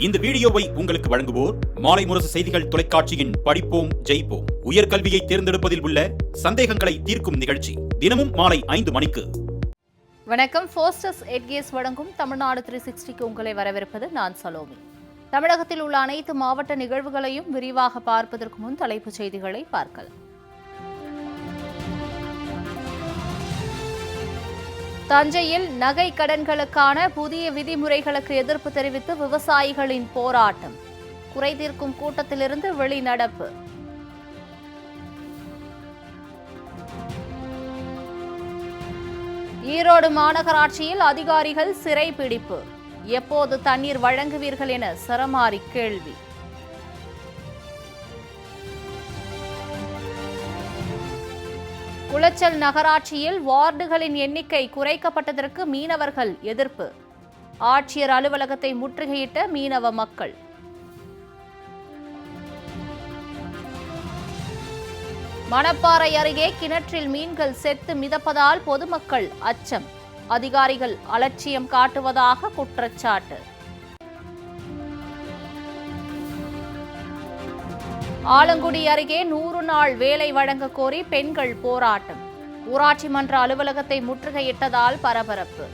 இந்த வீடியோவை உங்களுக்கு வழங்குவோர் மாலை முரசு செய்திகள் தொலைக்காட்சியின் படிப்போம் ஜெயிப்போம் உயர்கல்வியை தேர்ந்தெடுப்பதில் உள்ள சந்தேகங்களை தீர்க்கும் நிகழ்ச்சி தினமும் மாலை 5 மணிக்கு. வணக்கம். ஃபோஸ்டஸ் எட்கேஸ் வழங்கும் தமிழ்நாடு 360க்கு உங்களை வரவேற்பது நான் சலோமி. தமிழகத்தில் உள்ள அனைத்து மாவட்ட நிகழ்வுகளையும் விரிவாக பார்ப்பதற்கு முன் தலைப்புச் செய்திகளை பார்க்கலாம். தஞ்சையில் நகை கடன்களுக்கான புதிய விதிமுறைகளுக்கு எதிர்ப்பு தெரிவித்து விவசாயிகளின் போராட்டம். குறைதீர்க்கும் கூட்டத்திலிருந்து வெளிநடப்பு. ஈரோடு மாநகராட்சியில் அதிகாரிகள் சிறைபிடிப்பு. எப்போது தண்ணீர் வழங்குவீர்கள் என சரமாரி கேள்வி. குளச்சல் நகராட்சியில் வார்டுகளின் எண்ணிக்கை குறைக்கப்பட்டதற்கு மீனவர்கள் எதிர்ப்பு. ஆட்சியர் அலுவலகத்தை முற்றுகையிட்ட மீனவ மக்கள். மணப்பாறை அருகே கிணற்றில் மீன்கள் செத்து மிதப்பதால் பொதுமக்கள் அச்சம். அதிகாரிகள் அலட்சியம் காட்டுவதாக குற்றச்சாட்டு. ஆலங்குடி அருகே 100 நாள் வேலை வழங்க கோரி பெண்கள் போராட்டம். ஊராட்சி மன்ற அலுவலகத்தை முற்றுகையிட்டதால் பரபரப்பு.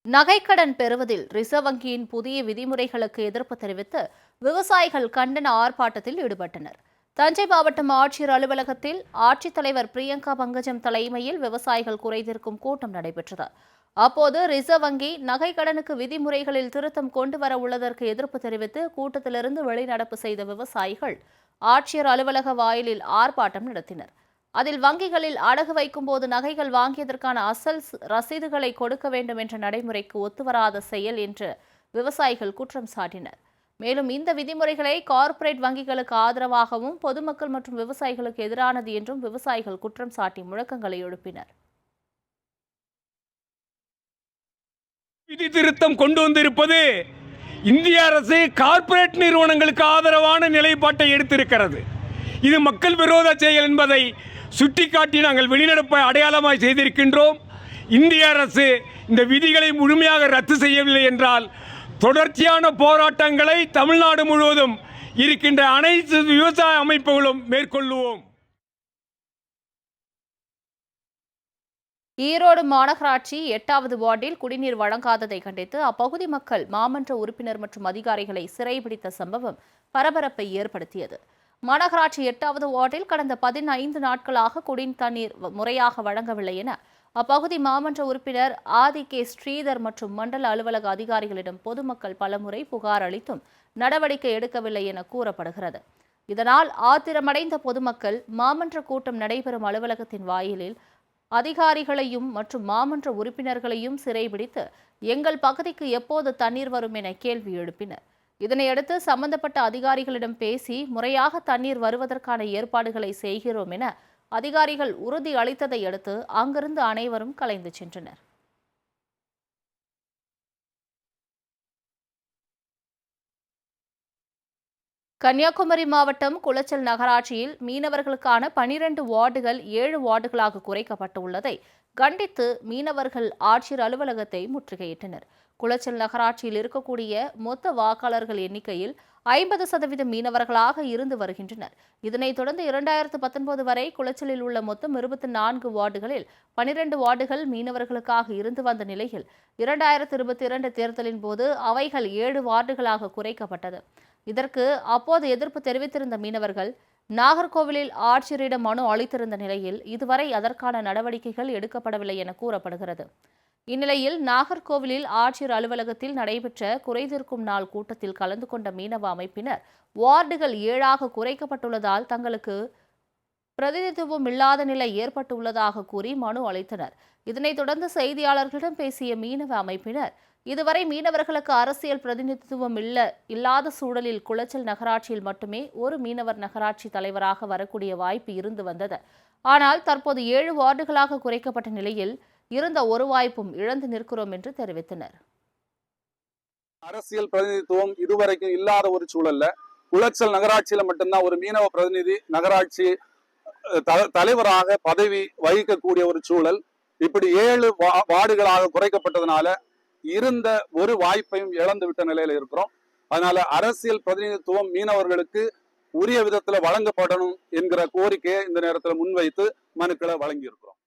நகைக்கடன் பெறுவதில் ரிசர்வ் வங்கியின் புதிய விதிமுறைகளுக்கு எதிர்ப்பு தெரிவித்து விவசாயிகள் கண்டன ஆர்ப்பாட்டத்தில் ஈடுபட்டனர். தஞ்சை மாவட்டம் ஆட்சியர் அலுவலகத்தில் ஆட்சித்தலைவர் பிரியங்கா பங்கஜம் தலைமையில் விவசாயிகள் குறைதீர்க்கும் கூட்டம் நடைபெற்றது. அப்போது ரிசர்வ் வங்கி நகை கடனுக்கு விதிமுறைகளில் திருத்தம் கொண்டு வர உள்ளதற்கு எதிர்ப்பு தெரிவித்து கூட்டத்திலிருந்து வெளிநடப்பு செய்த விவசாயிகள் ஆட்சியர் அலுவலக வாயிலில் ஆர்ப்பாட்டம் நடத்தினர். அதில் வங்கிகளில் அடகு வைக்கும் போது நகைகள் வாங்கியதற்கான அசல் ரசீதுகளை கொடுக்க வேண்டும் என்ற நடைமுறைக்கு ஒத்துவராத செயல் என்று விவசாயிகள் குற்றம் சாட்டினர். மேலும் இந்த விதிமுறைகளை கார்ப்பரேட் வங்கிகளுக்கு ஆதரவாகவும் பொதுமக்கள் மற்றும் விவசாயிகளுக்கு எதிரானது என்றும் விவசாயிகள் குற்றம் சாட்டி முழக்கங்களை எழுப்பினர். விதி திருத்தம் கொண்டு வந்திருப்பது இந்திய அரசு கார்ப்பரேட் நிறுவனங்களுக்கு ஆதரவான நிலைப்பாட்டை எடுத்திருக்கிறது. இது மக்கள் விரோத செயல் என்பதை சுட்டிக்காட்டி நாங்கள் வெளிநடப்பை அடையாளமாய் செய்திருக்கின்றோம். இந்திய அரசு இந்த விதிகளை முழுமையாக ரத்து செய்யவில்லை என்றால் தொடர்ச்சியான போராட்டங்களை தமிழ்நாடு முழுவதும் இருக்கின்ற அனைத்து விவசாய அமைப்புகளும் மேற்கொள்ளுவோம். ஈரோடு மாநகராட்சி 8வது வார்டில் குடிநீர் வழங்காததை கண்டித்து அப்பகுதி மக்கள் மாமன்ற உறுப்பினர் மற்றும் அதிகாரிகளை சிறைபிடித்த சம்பவம் பரபரப்பை ஏற்படுத்தியது. மாநகராட்சி 8வது வார்டில் கடந்த 15 நாட்களாக குடிநீர் தண்ணீர் முறையாக வழங்கவில்லை என அப்பகுதி மாமன்ற உறுப்பினர் ஆதி கே ஸ்ரீதர் மற்றும் மண்டல அலுவலக அதிகாரிகளிடம் பொதுமக்கள் பலமுறை புகார் அளித்தும் நடவடிக்கை எடுக்கவில்லை என கூறப்படுகிறது. இதனால் ஆத்திரமடைந்த பொதுமக்கள் மாமன்ற கூட்டம் நடைபெறும் அலுவலகத்தின் வாயிலில் அதிகாரிகளையும் மற்றும் மாமன்ற உறுப்பினர்களையும் சிறைபிடித்து எங்கள் பகுதிக்கு எப்போது தண்ணீர் வரும் என கேள்வி எழுப்பினர். இதனையடுத்து சம்பந்தப்பட்ட அதிகாரிகளிடம் பேசி முறையாக தண்ணீர் வருவதற்கான ஏற்பாடுகளை செய்கிறோம் என அதிகாரிகள் உறுதி அளித்ததை அடுத்து அங்கிருந்து அனைவரும் கலைந்து சென்றனர். கன்னியாகுமரி மாவட்டம் குளச்சல் நகராட்சியில் மீனவர்களுக்கான 12 வார்டுகள் 7 வார்டுகளாக குறைக்கப்பட்டுள்ளதை கண்டித்து மீனவர்கள் ஆட்சியர் அலுவலகத்தை முற்றுகையிட்டனர். குளச்சல் நகராட்சியில் இருக்கக்கூடிய மொத்த வாக்காளர்கள் எண்ணிக்கையில் 50% மீனவர்களாக இருந்து வருகின்றனர். இதனைத் தொடர்ந்து 2019 வரை குளச்சலில் உள்ள மொத்தம் 24 வார்டுகளில் 12 வார்டுகள் மீனவர்களுக்காக இருந்து வந்த நிலையில் 2022 தேர்தலின் போது அவைகள் 7 வார்டுகளாக குறைக்கப்பட்டது. இதற்கு அப்போது எதிர்ப்பு தெரிவித்திருந்த மீனவர்கள் நாகர்கோவிலில் ஆட்சியரிடம் மனு அளித்திருந்த நிலையில் இதுவரை அதற்கான நடவடிக்கைகள் எடுக்கப்படவில்லை என கூறப்படுகிறது. இந்நிலையில் நாகர்கோவிலில் ஆட்சியர் அலுவலகத்தில் நடைபெற்ற குறைதீர்க்கும் நாள் கூட்டத்தில் கலந்து கொண்ட மீனவ அமைப்பினர் வார்டுகள் 7ஆக குறைக்கப்பட்டுள்ளதால் தங்களுக்கு பிரதிநிதித்துவம் இல்லாத நிலை ஏற்பட்டுள்ளதாக கூறி மனு அளித்தனர். இதனைத் தொடர்ந்து செய்தியாளர்களிடம் பேசிய மீனவ அமைப்பினர் இதுவரை மீனவர்களுக்கு அரசியல் பிரதிநிதித்துவம் இல்லாத சூழலில் குளச்சல் நகராட்சியில் மட்டுமே ஒரு மீனவர் நகராட்சி தலைவராக வரக்கூடிய வாய்ப்பு இருந்து வந்தது. ஆனால் தற்போது 7 வார்டுகளாக குறைக்கப்பட்ட நிலையில் இருந்த ஒரு வாய்ப்பும் இழந்து நிற்கிறோம் என்று தெரிவித்தனர். அரசியல் பிரதிநிதித்துவம் இதுவரைக்கும் இல்லாத ஒரு சூழல்ல குளச்சல் நகராட்சியில மட்டும்தான் ஒரு மீனவ பிரதிநிதி நகராட்சி தலைவராக பதவி வகிக்கக்கூடிய ஒரு சூழல். இப்படி 7 வார்டுகளாக குறைக்கப்பட்டதுனால இருந்த ஒரு வாய்ப்பையும் இழந்து விட்ட நிலையில இருக்கிறோம். அதனால அரசியல் பிரதிநிதித்துவம் மீனவர்களுக்கு உரிய விதத்துல வழங்கப்படணும் என்கிற கோரிக்கையை இந்த நேரத்தில் முன்வைத்து மனுக்களை வழங்கி இருக்கிறோம்.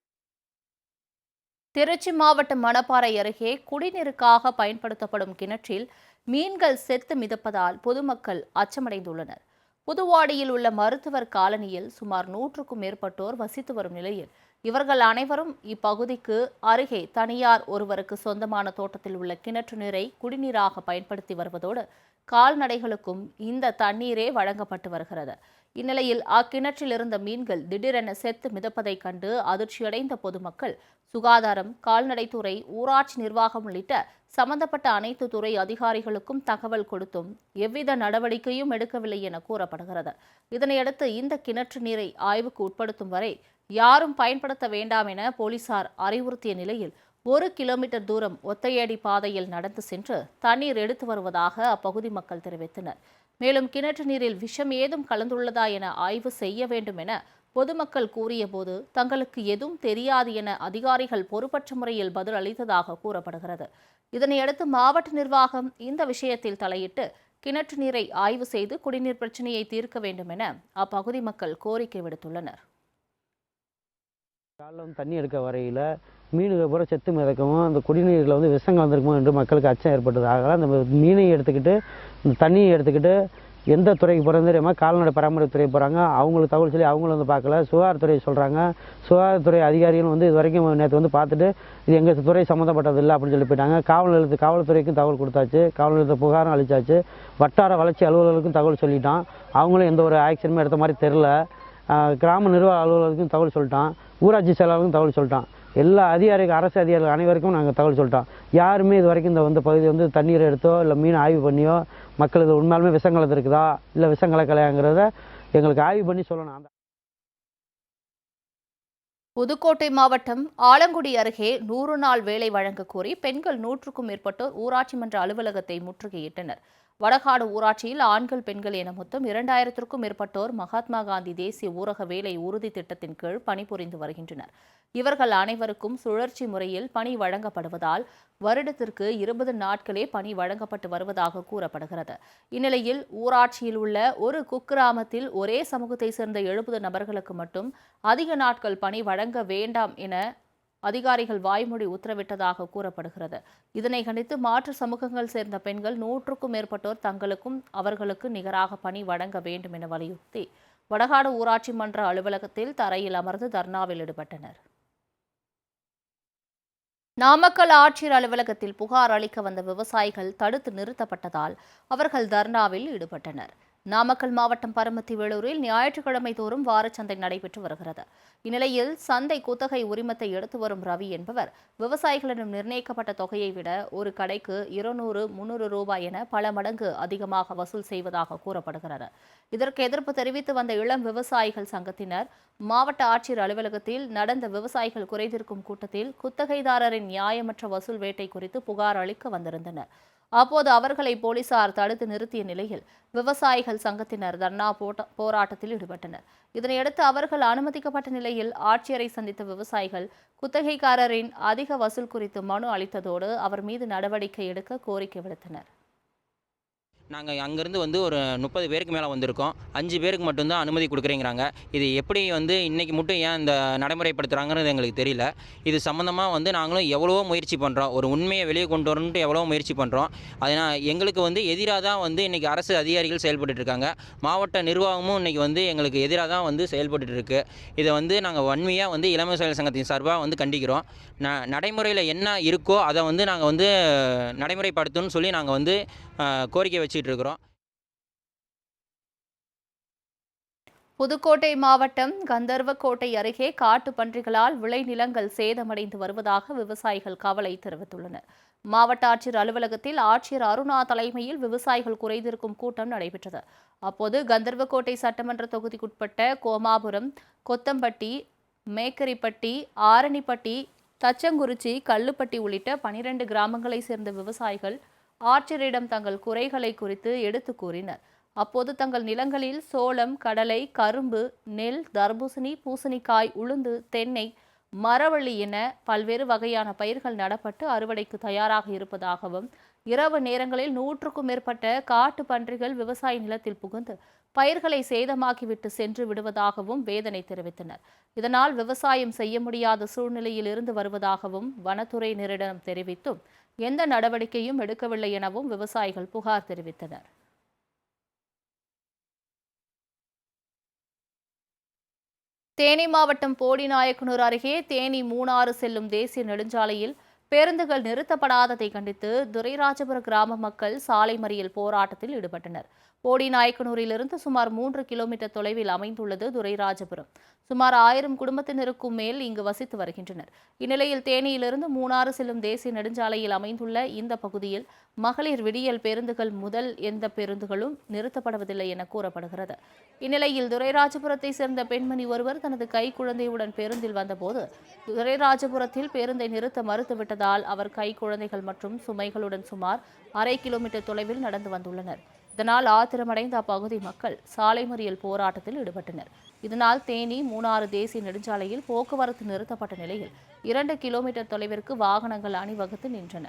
திருச்சி மாவட்டம் மணப்பாறை அருகே குடிநீருக்காக பயன்படுத்தப்படும் கிணற்றில் மீன்கள் செத்து மிதப்பதால் பொதுமக்கள் அச்சமடைந்துள்ளனர். புதுவாடியில் உள்ள மருத்துவர் காலனியில் சுமார் 100க்கும் மேற்பட்டோர் வசித்து வரும் நிலையில் இவர்கள் அனைவரும் இப்பகுதிக்கு அருகே தனியார் ஒருவருக்கு சொந்தமான தோட்டத்தில் உள்ள கிணற்று நீரை குடிநீராக பயன்படுத்தி வருவதோடு கால்நடைகளுக்கும் இந்த தண்ணீரே வழங்கப்பட்டு வருகிறது. இந்நிலையில் அக்கிணற்றில் இருந்த மீன்கள் திடீரென செத்து மிதப்பதைக் கண்டு அதிர்ச்சியடைந்த பொதுமக்கள் சுகாதாரம், கால்நடைத்துறை, ஊராட்சி நிர்வாகம் உள்ளிட்ட சம்பந்தப்பட்ட அனைத்து துறை அதிகாரிகளுக்கும் தகவல் கொடுத்தும் எவ்வித நடவடிக்கையும் எடுக்கவில்லை என கூறப்படுகிறது. இதனையடுத்து இந்த கிணற்று நீரை ஆய்வுக்கு உட்படுத்தும் வரை யாரும் பயன்படுத்த வேண்டாம் என போலீசார் அறிவுறுத்திய நிலையில் 1 கிலோமீட்டர் தூரம் ஒத்தையடி பாதையில் நடந்து சென்று தண்ணீர் எடுத்து வருவதாக அப்பகுதி மக்கள் தெரிவித்தனர். மேலும் கிணற்று நீரில் விஷம் ஏதும் கலந்துள்ளதா என ஆய்வு செய்ய வேண்டும் என பொதுமக்கள் கூறியபோது தங்களுக்கு எதுவும் தெரியாது என அதிகாரிகள் பொறுப்பற்ற முறையில் பதில் அளித்ததாக கூறப்படுகிறது. இதனையடுத்து மாவட்ட நிர்வாகம் இந்த விஷயத்தில் தலையிட்டு கிணற்று நீரை ஆய்வு செய்து குடிநீர் பிரச்சினையை தீர்க்க வேண்டும் என அப்பகுதி மக்கள் கோரிக்கை விடுத்துள்ளனர். காலைல தண்ணி எடுக்க வரையில் மீனுக்கு பூரா செத்து மிதக்கவும் அந்த குடிநீரில் விஷம் கலந்துருக்குமோ என்று மக்களுக்கு அச்சம் ஏற்பட்டது. ஆகலாம் அந்த மீனையும் எடுத்துக்கிட்டு இந்த தண்ணியை எடுத்துக்கிட்டு எந்த துறைக்கு போகிறது தெரியாமல் கால்நடை பராமரிப்புத்துறை போகிறாங்க. அவங்களுக்கு தகவல் சொல்லி அவங்களும் பார்க்கல. சுகாதாரத்துறை சொல்கிறாங்க. சுகாதாரத்துறை அதிகாரிகளும் இது வரைக்கும் நேற்று பார்த்துட்டு இது எங்கள் துறை சம்மந்தப்பட்டது இல்லை அப்படின்னு சொல்லி போயிட்டாங்க. காவல்துறைக்கும் தகவல் கொடுத்தாச்சு. காவல் நிலையத்தை புகாரும் அளித்தாச்சு. வட்டார வளர்ச்சி அலுவலர்களுக்கும் தகவல் சொல்லிட்டான். அவங்களும் எந்த ஒரு ஆக்ஷனுமே எடுத்த மாதிரி தெரில. கிராம நிர்வாக அலுவலருக்கும் தகவல் சொல்லிட்டான். ஊராட்சி செயலாளருக்கும் தகவல் சொல்லிட்டான். எல்லா அரசு அதிகாரிகள் அனைவருக்கும் நாங்கள் தகவல் சொல்லிட்டோம். யாருமே இது வரைக்கும் இந்த பகுதியை தண்ணீர் எடுத்தோ இல்லை மீன் ஆய்வு பண்ணியோ மக்களுக்கு உண்மையாலுமே விஷம் கலந்துருக்குதா இல்லை விஷம் கலக்கலையாங்கிறத எங்களுக்கு ஆய்வு பண்ணி சொல்லணும். புதுக்கோட்டை மாவட்டம் ஆலங்குடி அருகே 100 நாள் வேலை வழங்க கோரி பெண்கள் 100க்கும் மேற்பட்டோர் ஊராட்சி மன்ற அலுவலகத்தை முற்றுகையிட்டனர். வடகாடு ஊராட்சியில் ஆண்கள், பெண்கள் என மொத்தம் 2000க்கும் மேற்பட்டோர் மகாத்மா காந்தி தேசிய ஊரக வேலை உறுதி திட்டத்தின் கீழ் பணிபுரிந்து வருகின்றனர். இவர்கள் அனைவருக்கும் சுழற்சி முறையில் பணி வழங்கப்படுவதால் வருடத்திற்கு 20 நாட்களே பணி வழங்கப்பட்டு வருவதாக கூறப்படுகிறது. இந்நிலையில் ஊராட்சியில் உள்ள ஒரு குக்கிராமத்தில் ஒரே சமூகத்தை சேர்ந்த 70 நபர்களுக்கு மட்டும் அதிக நாட்கள் பணி வழங்க வேண்டாம் என அதிகாரிகள் வாய்மொழி உத்தரவிட்டதாக கூறப்படுகிறது. இதனை கண்டித்து மாற்று சமூகங்கள் சேர்ந்த பெண்கள் 100க்கும் மேற்பட்டோர் தங்களுக்கும் அவர்களுக்கு நிகராக பணி வழங்க வேண்டும் என வலியுறுத்தி வடகாடு ஊராட்சி மன்ற அலுவலகத்தில் தரையில் அமர்ந்து தர்ணாவில் ஈடுபட்டனர். நாமக்கல் ஆட்சியர் அலுவலகத்தில் புகார் அளிக்க வந்த விவசாயிகள் தடுத்து நிறுத்தப்பட்டதால் அவர்கள் தர்ணாவில் ஈடுபட்டனர். நாமக்கல் மாவட்டம் பரமத்தி வேலூரில் ஞாயிற்றுக்கிழமை தோறும் வாரச்சந்தை நடைபெற்று வருகிறது. இந்நிலையில் சந்தை குத்தகை உரிமத்தை எடுத்து வரும் ரவி என்பவர் விவசாயிகளிடம் நிர்ணயிக்கப்பட்ட தொகையை விட ஒரு கடைக்கு 200-300 ரூபாய் என பல மடங்கு அதிகமாக வசூல் செய்வதாக கூறப்படுகிறது. இதற்கு எதிர்ப்பு தெரிவித்து வந்த இளம் விவசாயிகள் சங்கத்தினர் மாவட்ட ஆட்சியர் அலுவலகத்தில் நடந்த விவசாயிகள் குறைதீர்க்கும் கூட்டத்தில் குத்தகைதாரரின் நியாயமற்ற வசூல் வேட்டை குறித்து புகார் அளிக்க வந்திருந்தனர். அப்போது அவர்களை போலீசார் தடுத்து நிறுத்திய நிலையில் விவசாயிகள் சங்கத்தினர் தர்ணா போராட்டத்தில் ஈடுபட்டனர். இதனையடுத்து அவர்கள் அனுமதிக்கப்பட்ட நிலையில் ஆட்சியரை சந்தித்த விவசாயிகள் குத்தகைக்காரரின் அதிக வசூல் குறித்து மனு அளித்ததோடு அவர் மீது நடவடிக்கை எடுக்க கோரிக்கை விடுத்தனர். நாங்கள் அங்கேருந்து ஒரு 30 பேருக்கு மேலே வந்திருக்கோம். 5 பேருக்கு மட்டும்தான் அனுமதி கொடுக்குறேங்கிறாங்க. இது எப்படி இன்றைக்கி மட்டும் ஏன் இந்த நடைமுறைப்படுத்துகிறாங்கிறது எங்களுக்கு தெரியல. இது சம்மந்தமாக நாங்களும் எவ்வளவோ முயற்சி பண்ணுறோம். ஒரு உண்மையை வெளியே கொண்டு வரணுன்ட்டு எவ்வளவோ முயற்சி பண்ணுறோம். அதனால் எங்களுக்கு எதிராக தான் இன்றைக்கி அரசு அதிகாரிகள் செயல்பட்டுருக்காங்க. மாவட்ட நிர்வாகமும் இன்றைக்கி எங்களுக்கு எதிராக தான் செயல்பட்டுருக்கு. இதை நாங்கள் வன்மையாக இளம் விவசாயிகள் சங்கத்தின் சார்பாக கண்டிக்கிறோம். நடைமுறையில் என்ன இருக்கோ அதை நாங்கள் நடைமுறைப்படுத்தணும்னு சொல்லி நாங்கள் கோரிக்கை வச்சுட்டு இருக்கிறோம். புதுக்கோட்டை மாவட்டம் கந்தர்வக்கோட்டை அருகே காட்டு பன்றிகளால் விளைநிலங்கள் சேதமடைந்து வருவதாக விவசாயிகள் கவலை தெரிவித்துள்ளனர். மாவட்ட ஆட்சியர் அலுவலகத்தில் ஆட்சியர் அருணா தலைமையில் விவசாயிகள் குறைதீர்க்கும் கூட்டம் நடைபெற்றது. அப்போது கந்தர்வக்கோட்டை சட்டமன்ற தொகுதிக்குட்பட்ட கோமாபுரம், கொத்தம்பட்டி, மேக்கரிப்பட்டி, ஆரணிப்பட்டி, தச்சங்குறிச்சி, கல்லுப்பட்டி உள்ளிட்ட 12 கிராமங்களை சேர்ந்த விவசாயிகள் ஆட்சியரிடம் தங்கள் குறைகளை குறித்து எடுத்து கூறினர். அப்போது தங்கள் நிலங்களில் சோளம், கடலை, கரும்பு, நெல், தர்பூசணி, பூசணிக்காய், உளுந்து, தென்னை, மரவள்ளி என பல்வேறு வகையான பயிர்கள் நடப்பட்டு அறுவடைக்கு தயாராக இருப்பதாகவும், இரவு நேரங்களில் 100க்கும் மேற்பட்ட காட்டு பன்றிகள் விவசாய நிலத்தில் புகுந்து பயிர்களை சேதமாக்கிவிட்டு சென்று விடுவதாகவும் வேதனை தெரிவித்தனர். இதனால் விவசாயம் செய்ய முடியாத சூழ்நிலையில் இருந்து வருவதாகவும் வனத்துறையினரிடம் தெரிவித்தும் எந்த நடவடிக்கையும் எடுக்கவில்லை எனவும் விவசாயிகள் புகார் தெரிவித்தனர். தேனி மாவட்டம் போடிநாயக்கனூர் அருகே தேனி மூணாறு செல்லும் தேசிய நெடுஞ்சாலையில் பேருந்துகள் நிறுத்தப்படாததை கண்டித்து துரைராஜபுர கிராம மக்கள் சாலை மறியல் போராட்டத்தில் ஈடுபட்டனர். போடிநாயக்கனூரிலிருந்து சுமார் 3 கிலோமீட்டர் தொலைவில் அமைந்துள்ளது துரைராஜபுரம். சுமார் 1000 குடும்பத்தினருக்கும் மேல் இங்கு வசித்து வருகின்றனர். இந்நிலையில் தேனியிலிருந்து மூணாறு செல்லும் தேசிய நெடுஞ்சாலையில் அமைந்துள்ள இந்த பகுதியில் மகளிர் விடியல் பேருந்துகள் முதல் எந்த பேருந்துகளும் நிறுத்தப்படுவதில்லை என கூறப்படுகிறது. இந்நிலையில் துரைராஜபுரத்தை சேர்ந்த பெண்மணி ஒருவர் தனது கைக்குழந்தையுடன் பேருந்தில் வந்தபோது துரைராஜபுரத்தில் பேருந்தை நிறுத்த மறுத்துவிட்டதால் அவர் கைக்குழந்தைகள் மற்றும் சுமைகளுடன் சுமார் 1/2 கிலோமீட்டர் தொலைவில் நடந்து வந்துள்ளனர். இதனால் ஆத்திரமடைந்த அப்பகுதி மக்கள் சாலை மறியல் போராட்டத்தில் ஈடுபட்டனர். இதனால் தேனி மூணாறு தேசிய நெடுஞ்சாலையில் போக்குவரத்து நிறுத்தப்பட்ட நிலையில் 2 கிலோமீட்டர் தொலைவிற்கு வாகனங்கள் அணிவகுத்து நின்றன.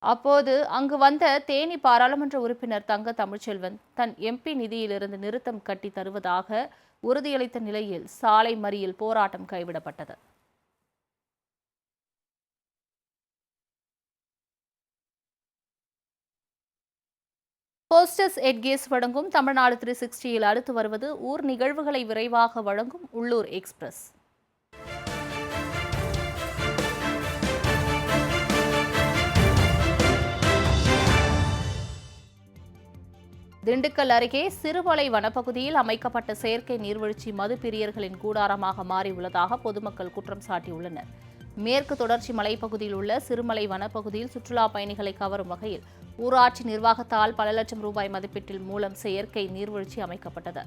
அப்போது அங்கு வந்த தேனி பாராளுமன்ற உறுப்பினர் தங்க தமிழ்ச்செல்வன் தன் எம்பி நிதியிலிருந்து நிறுத்தம் கட்டி தருவதாக உறுதியளித்த நிலையில் சாலை மறியல் போராட்டம் கைவிடப்பட்டது. ஹோஸ்டஸ் எட்கேஸ் வழங்கும் தமிழ்நாடு 360யில் அடுத்து வருவது ஊர் நிகழ்வுகளை விரைவாக வழங்கும் உள்ளூர் எக்ஸ்பிரஸ். திண்டுக்கல் அருகே சிறுமலை வனப்பகுதியில் அமைக்கப்பட்ட செயற்கை நீர்வீழ்ச்சி மதுப்பிரியர்களின் கூடாரமாக மாறியுள்ளதாக பொதுமக்கள் குற்றம் சாட்டியுள்ளனர். மேற்கு தொடர்ச்சி மலைப்பகுதியில் உள்ள சிறுமலை வனப்பகுதியில் சுற்றுலா பயணிகளை கவரும் வகையில் ஊராட்சி நிர்வாகத்தால் பல லட்சம் ரூபாய் மதிப்பீட்டில் மூலம் செயற்கை நீர்வீழ்ச்சி அமைக்கப்பட்டது.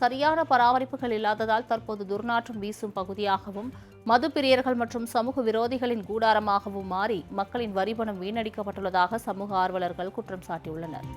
சரியான பராமரிப்புகள் இல்லாததால் தற்போது துர்நாற்றம் வீசும் பகுதியாகவும் மதுப்பிரியர்கள் மற்றும் சமூக விரோதிகளின் கூடாரமாகவும் மாறி மக்களின் வரிபணம் வீணடிக்கப்பட்டுள்ளதாக சமூக ஆர்வலர்கள் குற்றம் சாட்டியுள்ளனர்.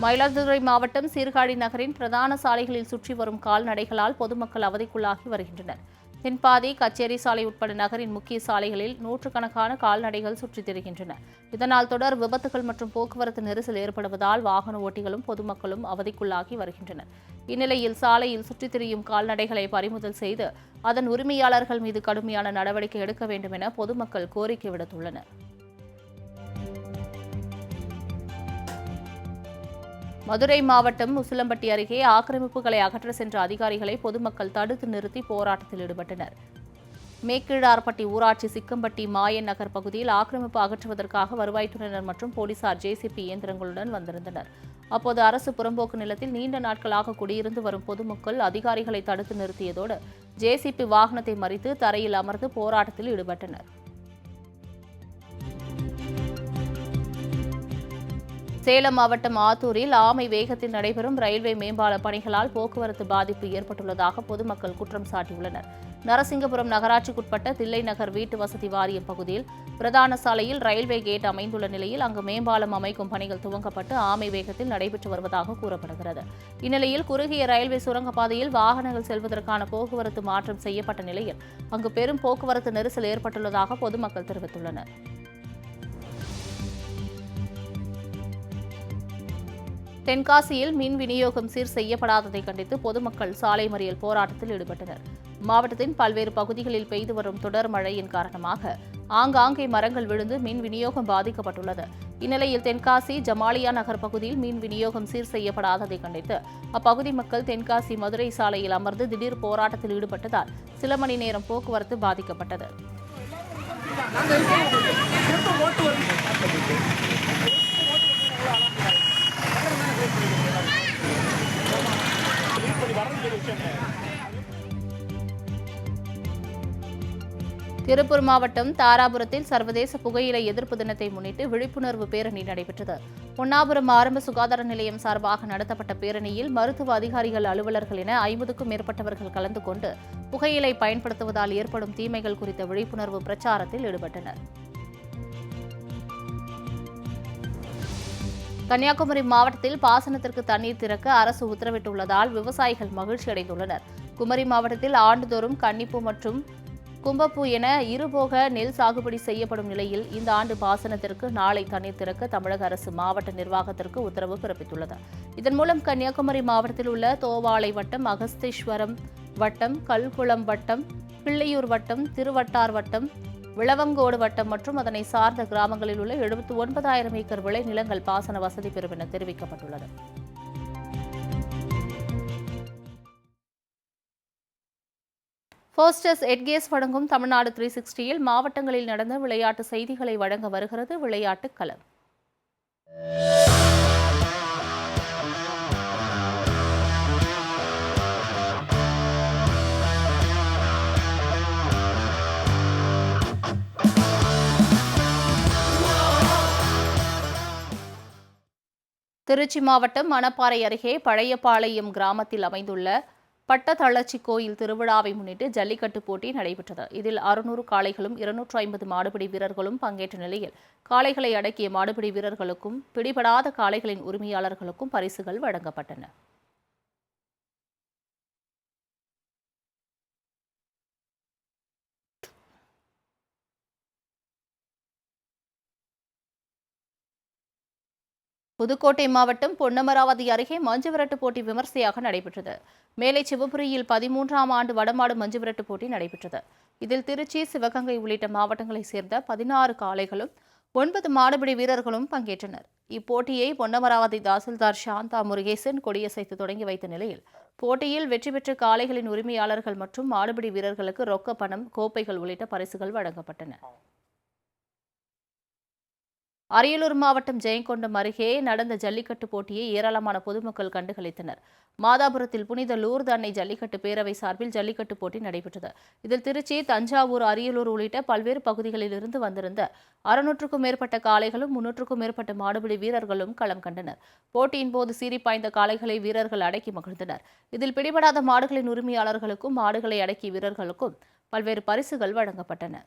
மயிலாடுதுறை மாவட்டம் சீர்காழி நகரின் பிரதான சாலைகளில் சுற்றி வரும் கால்நடைகளால் பொதுமக்கள் அவதிக்குள்ளாகி வருகின்றனர். தென்பாதி, கச்சேரி சாலை உட்பட நகரின் முக்கிய சாலைகளில் நூற்றுக்கணக்கான கால்நடைகள் சுற்றித் திரிகின்றன. இதனால் தொடர் விபத்துகள் மற்றும் போக்குவரத்து நெரிசல் ஏற்படுவதால் வாகன ஓட்டிகளும் பொதுமக்களும் அவதிக்குள்ளாகி வருகின்றனர். இந்நிலையில் சாலையில் சுற்றித் திரியும் கால்நடைகளை பறிமுதல் செய்து அதன் உரிமையாளர்கள் மீது கடுமையான நடவடிக்கை எடுக்க வேண்டும் என பொதுமக்கள் கோரிக்கை விடுத்துள்ளனர். மதுரை மாவட்டம் உசிலம்பட்டி அருகே ஆக்கிரமிப்புகளை அகற்ற சென்ற அதிகாரிகளை பொதுமக்கள் தடுத்து நிறுத்தி போராட்டத்தில் ஈடுபட்டனர். மேக்கீழார்பட்டி ஊராட்சி சிக்கம்பட்டி மாயன் நகர் பகுதியில் ஆக்கிரமிப்பு அகற்றுவதற்காக வருவாய்த்துறையினர் மற்றும் போலீசார் ஜேசிபி இயந்திரங்களுடன் வந்திருந்தனர். அப்போது அரசு புறம்போக்கு நிலத்தில் நீண்ட நாட்களாக குடியிருந்து வரும் பொதுமக்கள் அதிகாரிகளை தடுத்து நிறுத்தியதோடு ஜேசிபி வாகனத்தை மறித்து தரையில் அமர்ந்து போராட்டத்தில் ஈடுபட்டனர். சேலம் மாவட்டம் ஆத்தூரில் ஆமை வேகத்தில் நடைபெறும் ரயில்வே மேம்பால பணிகளால் போக்குவரத்து பாதிப்பு ஏற்பட்டுள்ளதாக பொதுமக்கள் குற்றம் சாட்டியுள்ளனர். நரசிங்கபுரம் நகராட்சிக்குட்பட்ட தில்லை நகர் வீட்டு வசதி வாரியம் பகுதியில் பிரதான சாலையில் ரயில்வே கேட் அமைந்துள்ள நிலையில் அங்கு மேம்பாலம் அமைக்கும் பணிகள் துவங்கப்பட்டு ஆமை வேகத்தில் நடைபெற்று வருவதாக கூறப்படுகிறது. இந்நிலையில் குறுகிய ரயில்வே சுரங்கப்பாதையில் வாகனங்கள் செல்வதற்கான போக்குவரத்து மாற்றம் செய்யப்பட்ட நிலையில் அங்கு பெரும் போக்குவரத்து நெரிசல் ஏற்பட்டுள்ளதாக பொதுமக்கள் தெரிவித்துள்ளனர். தென்காசியில் மின் விநியோகம் சீர் செய்யப்படாததை கண்டித்து பொதுமக்கள் சாலை மறியல் போராட்டத்தில் ஈடுபட்டனர். மாவட்டத்தின் பல்வேறு பகுதிகளில் பெய்து வரும் தொடர் மழையின் காரணமாக ஆங்காங்கே மரங்கள் விழுந்து மின் விநியோகம் பாதிக்கப்பட்டுள்ளது. இந்நிலையில் தென்காசி ஜமாலியா நகர் பகுதியில் மின் விநியோகம் சீர் செய்யப்படாததை கண்டித்து அப்பகுதி மக்கள் தென்காசி மதுரை சாலையில் அமர்ந்து திடீர் போராட்டத்தில் ஈடுபட்டதால் சில மணி நேரம் போக்குவரத்து பாதிக்கப்பட்டது. திருப்பூர் மாவட்டம் தாராபுரத்தில் சர்வதேச புகையிலை எதிர்ப்பு தினத்தை முன்னிட்டு விழிப்புணர்வு பேரணி நடைபெற்றது. பொன்னாபுரம் ஆரம்ப சுகாதார நிலையம் சார்பாக நடத்தப்பட்ட பேரணியில் மருத்துவ அதிகாரிகள், அலுவலர்கள் என 50க்கும் மேற்பட்டவர்கள் கலந்து கொண்டு புகையிலை பயன்படுத்துவதால் ஏற்படும் தீமைகள் குறித்த விழிப்புணர்வு பிரச்சாரத்தில் ஈடுபட்டனர். கன்னியாகுமரி மாவட்டத்தில் பாசனத்திற்கு தண்ணீர் திறக்க அரசு உத்தரவிட்டுள்ளதால் விவசாயிகள் மகிழ்ச்சி அடைந்துள்ளனர். குமரி மாவட்டத்தில் ஆண்டுதோறும் கன்னிப்பூ மற்றும் கும்பப்பூ என இருபோக நெல் சாகுபடி செய்யப்படும் நிலையில் இந்த ஆண்டு பாசனத்திற்கு நாளை தண்ணீர் திறக்க தமிழக அரசு மாவட்ட நிர்வாகத்திற்கு உத்தரவு பிறப்பித்துள்ளது. இதன் மூலம் கன்னியாகுமரி மாவட்டத்தில் உள்ள தோவாளை வட்டம், அகஸ்தீஸ்வரம் வட்டம், கல்குளம் வட்டம், பிள்ளையூர் வட்டம், திருவட்டார் வட்டம், விளவங்கோடு வட்டம் மற்றும் அதனை சார்ந்த கிராமங்களில் உள்ள 79,000 ஏக்கர் விளை நிலங்கள் பாசன வசதி பெறும் என தெரிவிக்கப்பட்டுள்ளது. ஃபோஸ்டர்ஸ் எட்கேஸ் வழங்கும் தமிழ்நாடு 360யில் மாவட்டங்களில் நடந்த விளையாட்டு செய்திகளை வழங்க வருகிறது விளையாட்டு களம். திருச்சி மாவட்டம் மணப்பாறை அருகே பழையபாளையம் கிராமத்தில் அமைந்துள்ள பட்டத்தளச்சி கோயில் திருவிழாவை முன்னிட்டு ஜல்லிக்கட்டு போட்டி நடைபெற்றது. இதில் 600 காளைகளும் 250 மாடுபிடி வீரர்களும் பங்கேற்ற நிலையில் காளைகளை அடக்கிய மாடுபிடி வீரர்களுக்கும் பிடிபடாத காளைகளின் உரிமையாளர்களுக்கும் பரிசுகள் வழங்கப்பட்டன. புதுக்கோட்டை மாவட்டம் பொன்னமராவதி அருகே மஞ்சுவிரட்டு போட்டி விமர்சையாக நடைபெற்றது. மேலை சிவபுரியில் 13ஆம் ஆண்டு வடமாடு மஞ்சுவிரட்டு போட்டி நடைபெற்றது. இதில் திருச்சி, சிவகங்கை உள்ளிட்ட மாவட்டங்களைச் சேர்ந்த 16 காளைகளும் 9 மாடுபிடி வீரர்களும் பங்கேற்றனர். இப்போட்டியை பொன்னமராவதி தாசில்தார் சாந்தா முருகேசன் கொடியசைத்து தொடங்கி வைத்த நிலையில் போட்டியில் வெற்றி பெற்ற காளைகளின் உரிமையாளர்கள் மற்றும் மாடுபிடி வீரர்களுக்கு ரொக்க பணம், கோப்பைகள் உள்ளிட்ட பரிசுகள் வழங்கப்பட்டன. அரியலூர் மாவட்டம் ஜெயங்கொண்டம் அருகே நடந்த ஜல்லிக்கட்டு போட்டியை ஏராளமான பொதுமக்கள் கண்டுகளித்தனர். மாதாபுரத்தில் புனித லூர்து அன்னை ஜல்லிக்கட்டு பேரவை சார்பில் ஜல்லிக்கட்டு போட்டி நடைபெற்றது. இதில் திருச்சி, தஞ்சாவூர், அரியலூர் உள்ளிட்ட பல்வேறு பகுதிகளிலிருந்து வந்திருந்த 600க்கும் மேற்பட்ட காளைகளும் 300க்கும் மேற்பட்ட மாடுபிடி வீரர்களும் களம் கண்டனர். போட்டியின் போது சீறி பாய்ந்த காளைகளை வீரர்கள் அடக்கி மகிழ்ந்தனர். இதில் பிடிபடாத மாடுகளின் உரிமையாளர்களுக்கும் மாடுகளை அடக்கிய வீரர்களுக்கும் பல்வேறு பரிசுகள் வழங்கப்பட்டன.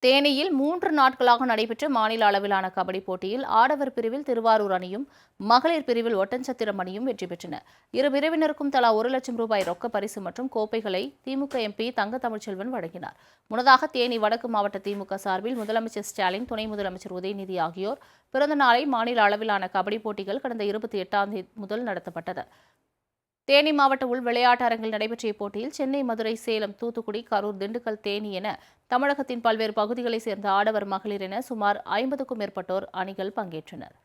தேனியில் 3 நாட்களாக நடைபெற்ற மாநில அளவிலான கபடி போட்டியில் ஆடவர் பிரிவில் திருவாரூர் அணியும், மகளிர் பிரிவில் ஒட்டன்சத்திரம் அணியும் வெற்றி பெற்றன. இரு பிரிவினருக்கும் தலா 1 லட்சம் ரூபாய் ரொக்க பரிசு மற்றும் கோப்பைகளை திமுக எம்பி தங்க தமிழ்ச்செல்வன் வழங்கினார். முன்னதாக தேனி வடக்கு மாவட்ட திமுக சார்பில் முதலமைச்சர் ஸ்டாலின், துணை முதலமைச்சர் உதயநிதி ஆகியோர் பிறந்த நாளை மாநில அளவிலான கபடி போட்டிகள் கடந்த 28ஆம் தேதி முதல் நடத்தப்பட்டது. தேனி மாவட்ட உள் விளையாட்டு அரங்கில் நடைபெற்ற இப்போட்டியில் சென்னை, மதுரை, சேலம், தூத்துக்குடி, கரூர், திண்டுக்கல், தேனி என தமிழகத்தின் பல்வேறு பகுதிகளைச் சேர்ந்த ஆடவர், மகளிர் என சுமார் 50க்கும் மேற்பட்டோர் அணிகள் பங்கேற்றனர்.